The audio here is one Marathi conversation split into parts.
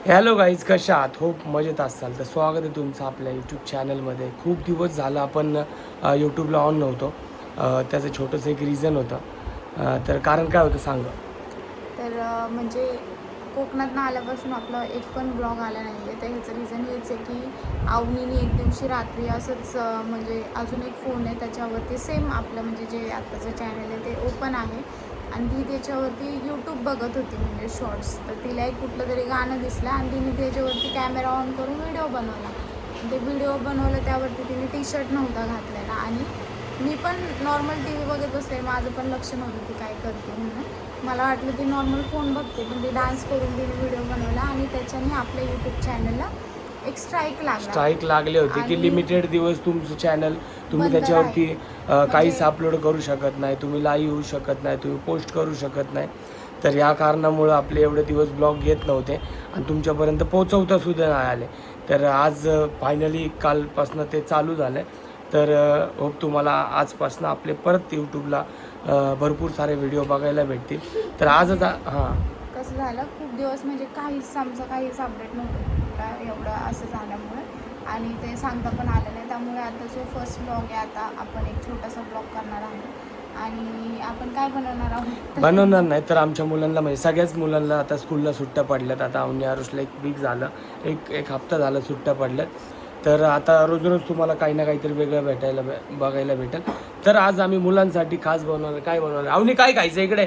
हॅलो गाईज, कशा आहात? होप मजेत असाल. तर स्वागत आहे तुमचं आपल्या यूट्यूब चॅनलमध्ये. खूप दिवस झालं आपण यूट्यूबला ऑन नव्हतो. त्याचं छोटंसं एक रिझन होतं. तर कारण काय होतं सांगा. तर म्हणजे कोकणातनं आल्यापासून आपला एक पण ब्लॉग आला नाही आहे. तर ह्याचं रिझन हेच आहे की अवनीने एक दिवशी रात्री असंच म्हणजे अजून एक फोन आहे त्याच्यावरती सेम आपलं म्हणजे जे आत्ताचं चॅनल आहे ते ओपन आहे आणि ती त्याच्यावरती यूट्यूब बघत होती म्हणजे शॉर्ट्स. तर तिला एक कुठलं तरी गाणं दिसलं आणि तिने त्याच्यावरती कॅमेरा ऑन करून व्हिडिओ बनवला. ते व्हिडिओ बनवलं त्यावरती तिने टी शर्ट नव्हता घातलेला आणि मी पण नॉर्मल टी व्ही बघत बसले. माझं पण लक्ष नव्हतं ती काय करते म्हणून. मला वाटलं ती नॉर्मल फोन बघते पण ती डान्स करून तिने व्हिडिओ बनवला आणि त्याच्याने आपल्या यूट्यूब चॅनलला एक स्ट्राईक लागला स्ट्राईक लागले होते की आणि लिमिटेड दिवस तुमचं चॅनल तुम्ही बंद त्याच्यावरती राहील काहीच म्हणजे अपलोड करू शकत नाही, तुम्ही लाईव्ह येऊ शकत नाही, तुम्ही पोस्ट करू शकत नाही. तर या कारणामुळं आपले एवढे दिवस ब्लॉग येत नव्हते आणि तुमच्यापर्यंत पोचवतासुद्धा नाही आले. तर आज फायनली कालपासनं ते चालू झालं आहे. तर होप तुम्हाला आजपासनं आपले परत यूट्यूबला भरपूर सारे व्हिडिओ बघायला भेटतील. तर आजच हां कसं झालं खूप दिवस म्हणजे आमचं काहीच अपडेट नव्हतं एवढं असं झाल्यामुळे आणि ते सांगता पण आलं नाही. त्यामुळे आता जो फर्स्ट ब्लॉग आहे आता आपण एक छोटासा ब्लॉग करणार आहोत आणि आपण काय बनवणार आहोत बनवणार नाही तर आमच्या मुलांना म्हणजे सगळ्याच मुलांना आता स्कूलला सुट्ट्या पडल्यात. आता अवनी आरुषला एक वीक झालं, एक हप्ता झाला सुट्ट्या पडल्यात. तर आता रोज रोज तुम्हाला काही ना काहीतरी वेगळं बघायला भेटेल. तर आज आम्ही मुलांसाठी खास बनवणार. काय बनवणार? अवनी काय खायचं इकडे?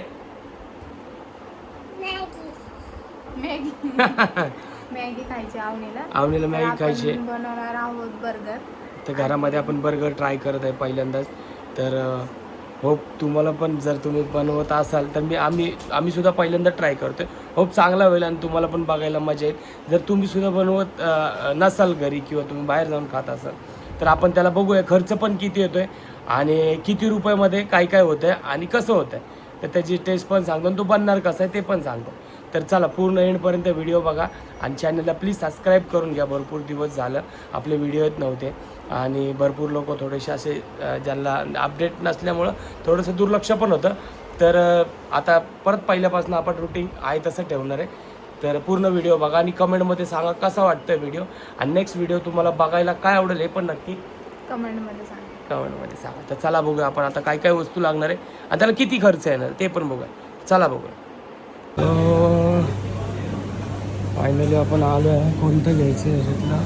मॅगी मॅगी खायची आवनीला. अवनीला तर मॅगी खायची. आपण बनवणार आहोत बर्गर. तर घरामध्ये आपण बर्गर ट्राय करत आहे पहिल्यांदाच. तर होप तुम्हाला पण जर तुम्ही बनवत असाल तर आम्ही सुद्धा पहिल्यांदा ट्राय करतो आहे. होप चांगला होईल आणि तुम्हाला पण बघायला मजा येईल. जर तुम्ही सुद्धा बनवत नसाल घरी किंवा तुम्ही बाहेर जाऊन खात असाल तर आपण त्याला बघूया खर्च पण किती येतो आहे आणि किती रुपयामध्ये काय काय होतं आहे आणि कसं होतं आहे. तर त्याची टेस्ट पण सांगतो आणि तो बनणार कसा आहे ते पण सांगतो. तर चला पूर्ण एंडपर्यंत व्हिडिओ बघा आणि चॅनलला प्लीज सबस्क्राईब करून घ्या. भरपूर दिवस झालं आपले व्हिडिओ येत नव्हते आणि भरपूर लोक थोडेसे असे ज्यांना अपडेट नसल्यामुळं थोडंसं दुर्लक्ष पण होतं. तर आता परत पहिल्यापासून आपण रुटीन आहे तसं ठेवणार आहे. तर पूर्ण व्हिडिओ बघा आणि कमेंटमध्ये सांगा कसा वाटतं व्हिडिओ आणि नेक्स्ट व्हिडिओ तुम्हाला बघायला काय आवडेल हे पण नक्की कमेंटमध्ये सांगा. कमेंटमध्ये सांगा. तर चला बघूया आपण आता काय काय वस्तू लागणार आहे आणि त्याला किती खर्च येणार ते पण बघूया. चला बघूया. फायनली आपण आलो आहे. कोणतं घ्यायचं आहे याच्यातला?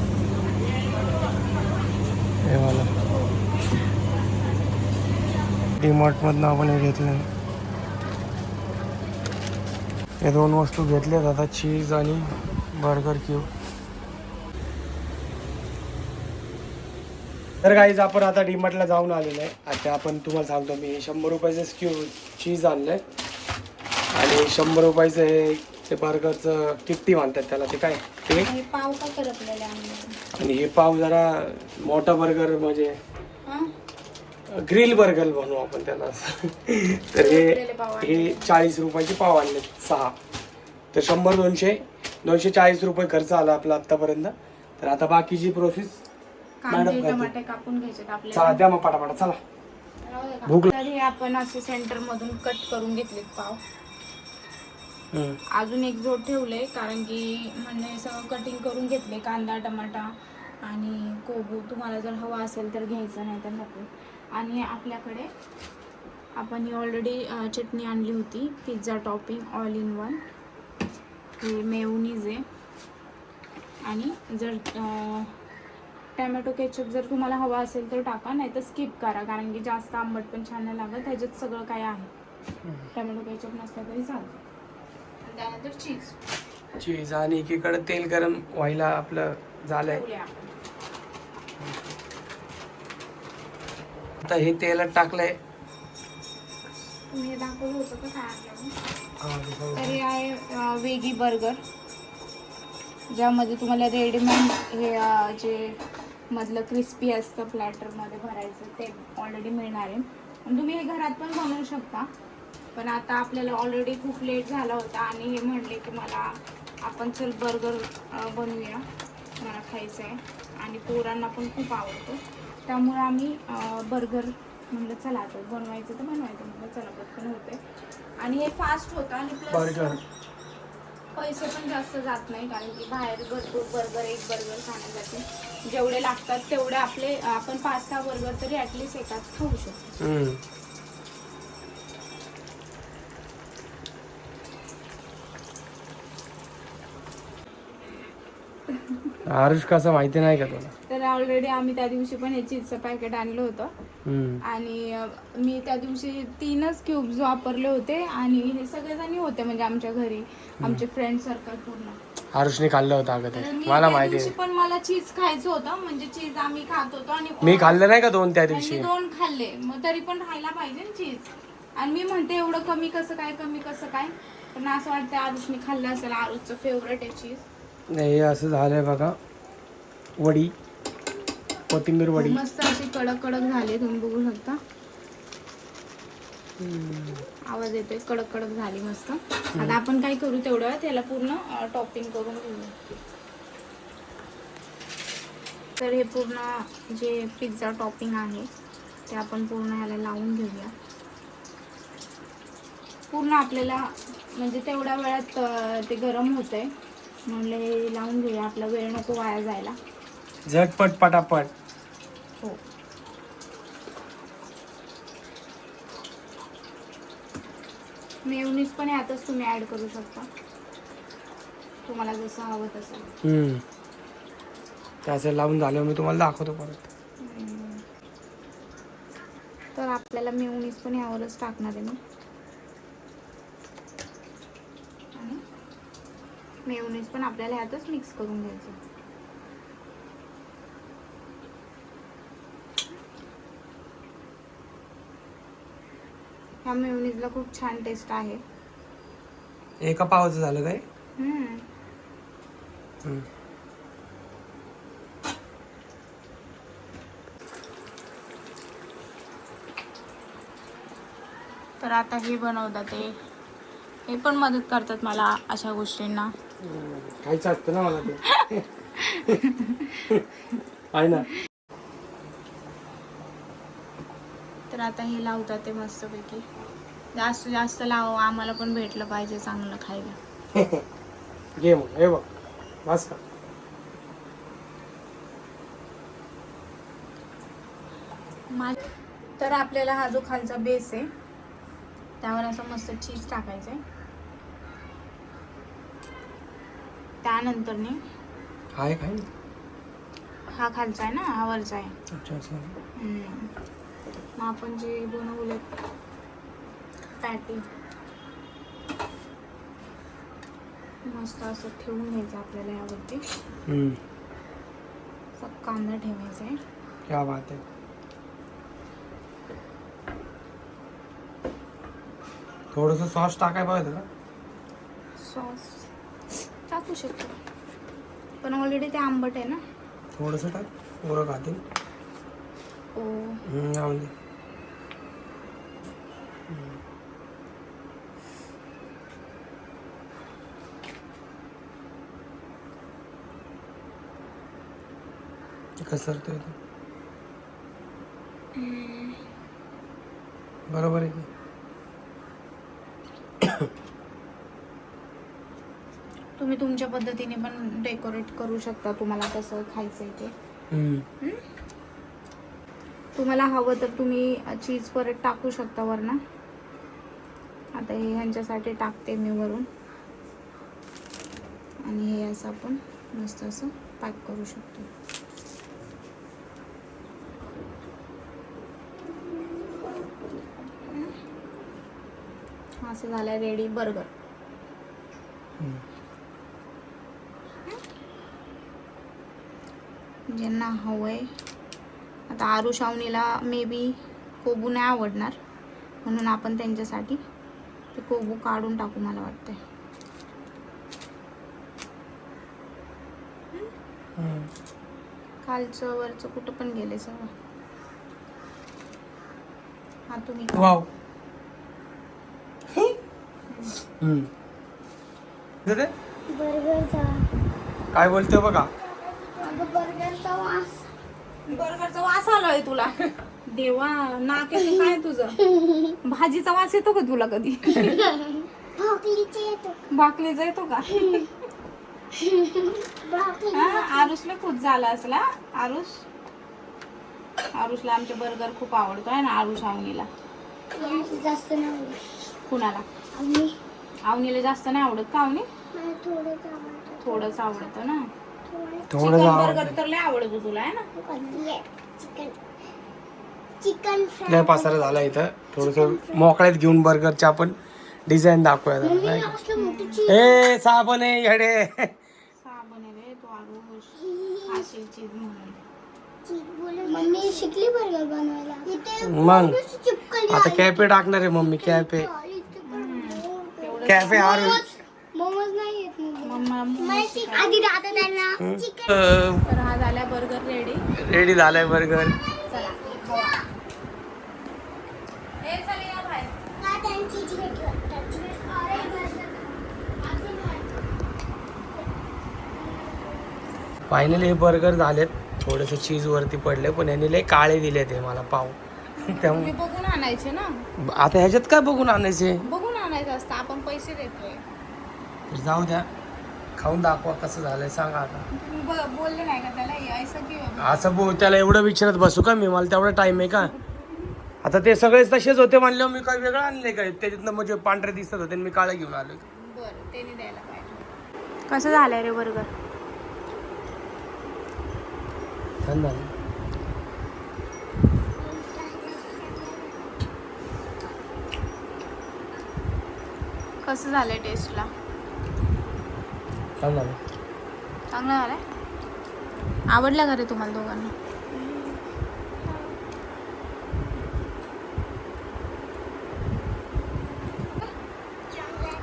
हे मला डीमार्टमधनं आपण हे घेतलं. हे दोन वस्तू घेतल्यात आता, चीज आणि बर्गर क्यूब. तर गाईज आपण आता डीमार्टला जाऊन आलेलो आहे. आता आपण तुम्हाला सांगतो मी 100 रुपयाचं चीज आणलं आहे आणि 100 रुपयाचं हे ते बर्गरचं किट्टी म्हणतात त्याला. ते काय ते हे पाव का करपलेले आम्ही आणि हे पाव जरा मोठा बर्गर म्हणजे ग्रिल बर्गर बनवू आपण त्याला. तर हे 40 रुपयाचे पाव आणले 6. तर 100-240 रुपये खर्च आला आपला आत्तापर्यंत. तर आता बाकीची प्रोसेस मॅडम टमाटे कापून घ्यायचे चला आपल्याला. द्या मग पटापटा चला. भूक तर हे आपण असे सेंटर मधून कट करून घेतले पाव. अजून एक जोड ठेवले कारण की म्हणजे सगळं कटिंग करून घेतले. कांदा टमाटा आणि कोबू तुम्हाला जर हवा असेल तर घ्यायचं, नाही तर नको. आणि आपल्याकडे आपण ही ऑलरेडी चटणी आणली होती, pizza topping all in one. हे मेयोनीज आहे आणि जर टॅमॅटो केचप जर तुम्हाला हवा असेल तर टाका, नाही तर स्किप करा कारण की जास्त आंबट पण छान नाही लागत. ह्याच्यात सगळं काय आहे. टॅमॅटो केचप नसला तरी चालतं. त्यानंतर चीज आणि एकीकडे तेल गरम व्हायला आपलं झालंय. आता हे तेलात टाकलंय. तुम्ही दाखवलं होतं का काय आणलं? तर हे आहे वेगी बर्गर, ज्यामध्ये तुम्हाला रेडीमेड हे जे मधलं क्रिस्पी असतं प्लॅटरमध्ये भरायचं ते ऑलरेडी मिळणार आहे. आणि तुम्ही हे घरात पण बनवू शकता. पण आता आपल्याला ऑलरेडी खूप लेट झाला होता आणि हे म्हणले की आपण चल बर्गर बनवूया, मला खायचं आहे आणि पोरांना पण खूप आवडतं. त्यामुळे आम्ही बर्गर म्हणलं चला आता बनवायचं तर बनवायचं, म्हटलं चला पटकन होते आणि हे फास्ट होतं आणि प्लस पैसे पण जास्त जात नाही, कारण की बाहेर भरपूर बर्गर, एक बर्गर खाण्यासाठी जेवढे लागतात तेवढे आपले आपण 5-6 बर्गर तरी ॲटलिस्ट एकाच खाऊ शकतो. आरुष कसं माहिती नाही का तुला? तर ऑलरेडी आम्ही त्या दिवशी पण हे चीजचं पॅकेट आणलं होतं आणि मी त्या दिवशी 3च क्यूब्स वापरले होते आणि हे सगळेजणी होते म्हणजे आमच्या घरी, आमचे फ्रेंड सर्कल पूर्ण. आरुषने खाल्लं होतं अगं ते, तर मी मला त्या माहिती दिवशी आहे. पण मला चीज खायचं होतं, म्हणजे चीज आम्ही खात होतो आणि मी खाल्लं नाही का 2 त्या दिवशी? त्यांनी 2 खाल्ले, मग तरी पण राहायला पाहिजे ना चीज. आणि मी म्हणते एवढं कमी कसं काय, पण असं वाटतं आरुषने खाल्लं असेल, आरुषचं फेवरेट आहे चीज. नाही असं झालंय बघा. वडी, कोथिंबीर वडी मस्त अशी कडक झाली, तुम्ही बघू शकता. आवाज येतोय, कडक झाली मस्त. आता आपण काय करू, तेवढं त्याला पूर्ण टॉपिंग करून घेऊ. तर हे पूर्ण जे पिझ्झा टॉपिंग आहे ते आपण पूर्ण ह्याला लावून घेऊया. पूर्ण आपल्याला म्हणजे तेवढ्या वेळात ते गरम होतंय, म्हणलं हे लावून घेऊया, आपला वेळ नको वाया जायला. झटपट पटापट. हो. मेयोनीज पण यातच तुम्ही ऍड करू शकता, तुम्हाला जसं हवं तसं. त्याचं लावून झालं, मी तुम्हाला दाखवतो परत. तर आपल्याला मेयोनीज पण यावरच टाकणार आहे मी. आणि मेयोनीज पण आपल्याला ह्यातच मिक्स करून घ्यायचं. ह्या मेयोनीजला खूप छान टेस्ट आहे. एका पावाचं झालं काय? तर आता हे बनवतात हे पण मदत करतात मला अशा गोष्टींना. खायचं असतं ना मला ते. आहे ना. तर आता हे लावतात ते मस्तपैकी. जास्त लाव, आम्हाला पण भेटलं पाहिजे चांगलं खायला. घे मग, हे बघ बस का. तर आपल्याला हा जो खालचा बेस आहे त्यावर असं मस्त चीज टाकायचंय. त्यानंतरने हाय काय हा खालचा आहे ना, हा वरचा आहे. अच्छा. मग आपण जे बनवले पॅटी मस्त असं ठेवून घ्यायचं आपल्याला यावरती. कांदा ठेवायचा आहे. क्या बात आहे. थोडंसं सॉस टाकाय पाहिजे का? सॉस टाकू शकतो, पण ऑलरेडी ते आंबट आहे ना. थोडंसं टाक, पोरं खातील. जाऊन दे. घसरतोय तो. बरोबर आहे की. तुम्ही तुमच्या पद्धतीने पण डेकोरेट करू शकता, तुम्हाला कसं खायचंय ते. तुम्हाला हवं तर तुम्ही चीज परत टाकू शकता वरनं. आता हे ह्यांच्यासाठी टाकते मी वरून, आणि हे असं आपण मस्त असं पॅक करू शकतो. असं झालंय रेडी बर्गर. ज्यांना हवंय, आता आरुष अवनीला मे बी कोबू नाही आवडणार, म्हणून आपण त्यांच्यासाठी ते कोबू काढून टाकू मला वाटतंय. खालचं वरचं कुठं पण गेले सगळं. हा तुम्ही वाव. बर्गरचा काय बोलतोय बघा. बर्गरचा वास आलोय तुला. देवा, नाक येते काय तुझं? भाजीचा वास येतो का तुला कधी? भाकलीचा येतो का? आरुषला खूप झाला असला. आरुषला आमचे बर्गर खूप आवडतो आहे ना. आरुष आवनीला जास्त नाही कुणाला? आवनीला जास्त नाही आवडत का? आवनी थोडंच आवडतं ना. थोडं बर्गर तर लय आवडतो तुला आहे ना. चिकन लय पसारा झाला इथं. थोडस मोकळ्यात घेऊन बर्गरची आपण डिझाईन दाखवूया जरा, नाही का? ए साबण आहे येडे. साबण आहे रे तो आरुष. खाशील चीज म्हणून. मम्मी शिकली बर्गर बनवायला. मग आता कॅफे टाकणार आहे मम्मी. कॅफे आरुष. मोमोज नाही येत मम्मा आधी दादा त्यांना तर हा झाला बर्गर रेडी. रेडी झालाय बर्गर. चला खावा. ए चल या बाहेर. फायनली हे बर्गर झालेत. थोडेसे चीज वरती पडले पण यांनी लय काळे दिले ते मला पाव. त्यामुळे तुम्ही बघून आणायचे ना. आता ह्याच्यात काय बघून आणायचे? बघून आणायचं असतं. आपण पैसे देतोय. तर जाऊ द्या, खाऊन दाखवा कसं झालंय सांगा आता. तुम्ही बोलले नाही का त्याला यायचं की असं त्याला एवढं विचारत बसू का मी? मला तेवढा टाइम आहे का? आता ते सगळेच तसेच होते म्हणल्यावर मी काही वेगळं आणले काय? त्याच्यातनं म्हणजे पांढरे दिसत होते आणि मी काळे घेऊन आलो. बरं त्यांनी द्यायला पाहिजे. कसं झालंय रे बर्गर? छान झालं. कसं झालंय टेस्टला? छान झालं. चांगलं झालंय. आवडलं का रे तुम्हाला दोघांना?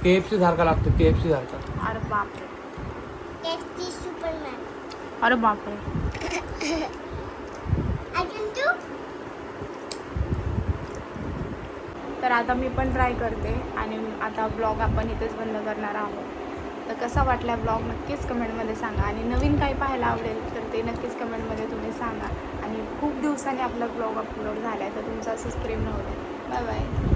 KFC सारखा लागतो. KFC सारखा. अरे बापरे. Tasty Superman. अरे बापरे. अजून तू तर आता मी पण ट्राय करते आणि आता ब्लॉग आपण इथेच बंद करणार आहोत. तर कसा वाटला ब्लॉग नक्कीच कमेंटमध्ये सांगा आणि नवीन काही पाहायला आवडेल तर ते नक्कीच कमेंटमध्ये तुम्ही सांगा. आणि खूप दिवसांनी आपला ब्लॉग अपलोड झाला आहे तर तुमचं असंच प्रेम नव्हतं. Bye bye.